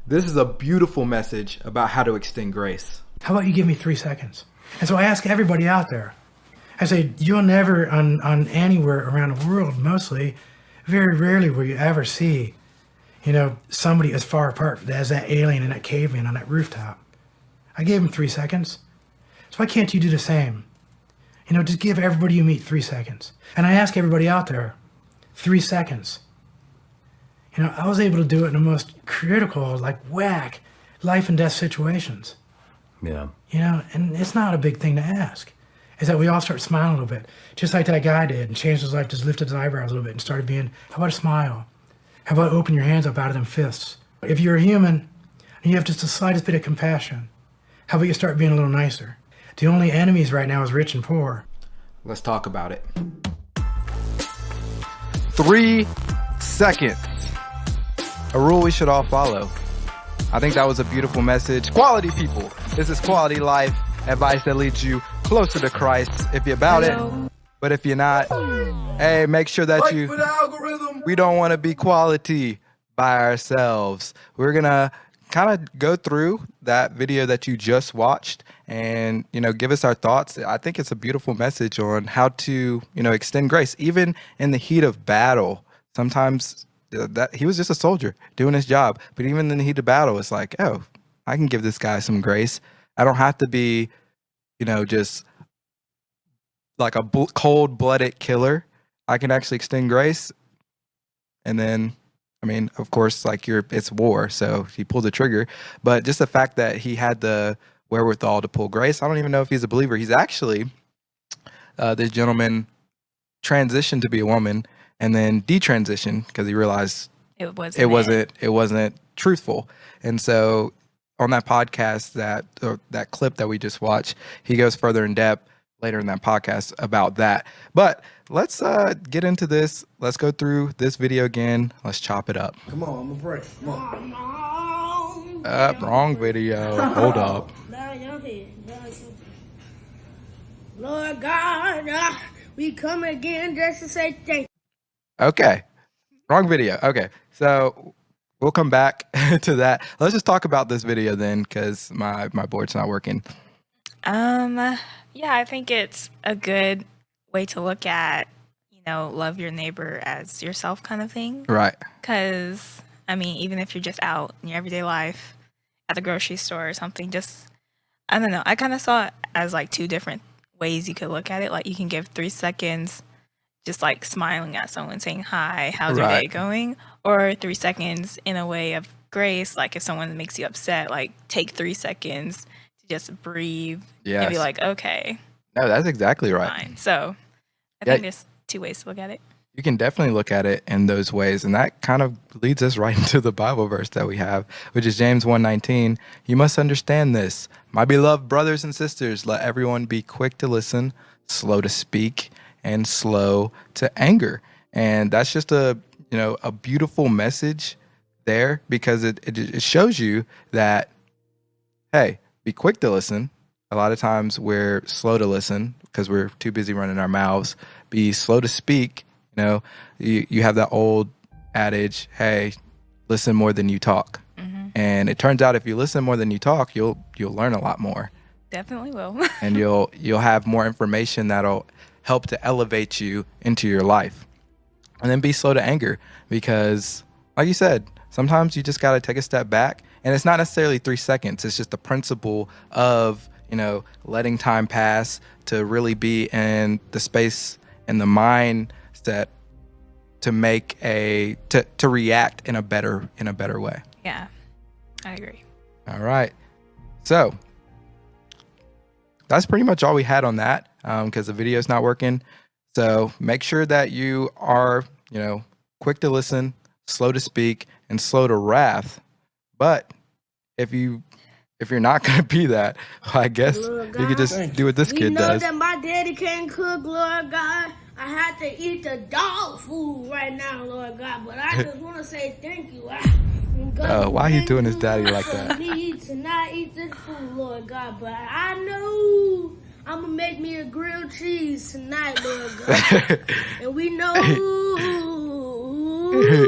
This is a beautiful message about how to extend grace. How about you give me 3 seconds? And so I ask everybody out there, I say, you'll never, on anywhere around the world, mostly, very rarely will you ever see, somebody as far apart as that alien and that caveman on that rooftop. I gave him 3 seconds. So why can't you do the same? Just give everybody you meet 3 seconds. And I ask everybody out there, 3 seconds. I was able to do it in the most critical, whack, life and death situations. Yeah. And it's not a big thing to ask. Is that we all start smiling a little bit, just like that guy did, and changed his life, just lifted his eyebrows a little bit and started being, how about a smile? How about open your hands up out of them fists? If you're a human and you have just the slightest bit of compassion, how about you start being a little nicer? The only enemies right now is rich and poor. Let's talk about it. 3 seconds. A rule we should all follow. I think that was a beautiful message. Quality people. This is Quality Life. Advice that leads you closer to Christ if you're about it. But if you're not, hey, make sure that we don't want to be quality by ourselves. We're going to kind of go through that video that you just watched and, give us our thoughts. I think it's a beautiful message on how to, extend grace, even in the heat of battle. Sometimes that he was just a soldier doing his job, but even in the heat of battle, it's like, oh, I can give this guy some grace. I don't have to be, just like a cold-blooded killer. I can actually extend grace. And then, of course, it's war, so he pulled the trigger. But just the fact that he had the wherewithal to pull grace, I don't even know if he's a believer. He's actually, this gentleman transitioned to be a woman and then detransitioned because he realized it wasn't truthful. And so on that podcast, that clip that we just watched, he goes further in depth later in that podcast about that. But let's get into this. Let's go through this video again. Let's chop it up. Come on, I'm gonna pray. Come on. Wrong video. Hold up. Lord God, we come again just to say thank you. Okay. Wrong video. Okay. So we'll come back to that. Let's just talk about this video then, because my board's not working. Yeah, I think it's a good way to look at, love your neighbor as yourself kind of thing. Right. Because, even if you're just out in your everyday life at the grocery store or something, I don't know. I kind of saw it as two different ways you could look at it. Like you can give 3 seconds just smiling at someone saying, hi, how's your day going? Or 3 seconds in a way of grace. Like if someone makes you upset, take 3 seconds to just breathe and be like, okay. No, that's exactly right. Fine. So I think there's 2 ways to look at it. You can definitely look at it in those ways. And that kind of leads us right into the Bible verse that we have, which is James 1:19. You must understand this. My beloved brothers and sisters, let everyone be quick to listen, slow to speak, and slow to anger. And that's just a beautiful message there, because it shows you that, hey, be quick to listen. A lot of times we're slow to listen because we're too busy running our mouths. Be slow to speak. You have that old adage, hey, listen more than you talk. Mm-hmm. And it turns out if you listen more than you talk, you'll learn a lot more. Definitely will. And you'll have more information that'll help to elevate you into your life. And then be slow to anger, because like you said, sometimes you just got to take a step back, and it's not necessarily 3 seconds. It's just the principle of, letting time pass to really be in the space and the mindset to make to react in a better way. Yeah, I agree. All right. So that's pretty much all we had on that, because the video is not working. So make sure that you are, quick to listen, slow to speak, and slow to wrath. But if you're not going to be that, I guess you could just do what this kid does. We know that my daddy can't cook, Lord God. I have to eat the dog food right now, Lord God. But I just want to say thank you. Why are you doing his daddy like that? Me to not eat this food, Lord God. But I know I'm going to make me a grilled cheese tonight, Lord God. And we know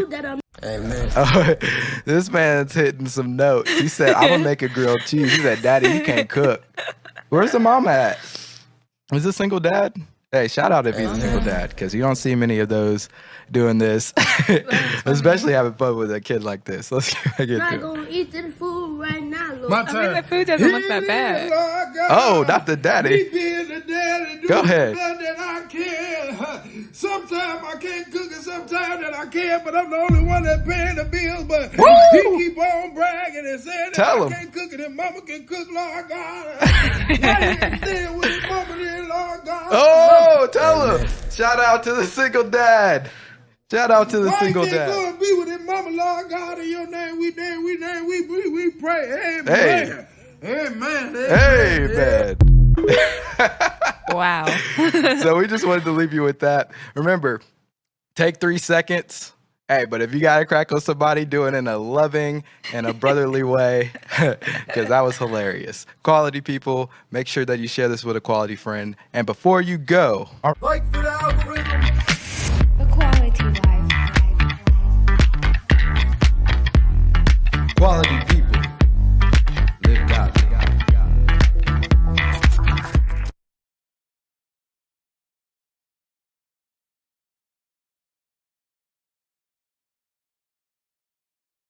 that I'm... Amen. This man's hitting some notes. He said, I'm gonna make a grilled cheese. He said, Daddy, you can't cook. Where's the mom at? Is this single dad? Hey, shout out if he's a single dad, because you don't see many of those doing this, especially having fun with a kid like this. Let's get I'm to not it. gonna eat the food right now, Lord. My I mean, turn. the food doesn't look that bad. Oh, not the daddy. Go ahead. That I can. Sometimes I can't cook and sometimes that I can, but I'm the only one that paying the bills. But he keep on bragging and saying that Tell I him. can't cook it and mama can cook, Lord God. Why you staying with his mama then, Lord God? Oh, tell him. Shout out to the single dad. Shout out to the Why single you can't dad. go and be with his mama, Lord God, in your name we pray. Amen. Hey. Amen. Hey, man. Wow. So we just wanted to leave you with that. Remember, take 3 seconds. Hey, but if you got to crack on somebody, do it in a loving and a brotherly way, because that was hilarious. Quality people, make sure that you share this with a quality friend. And before you go, Like for the algorithm. The Quality Life. quality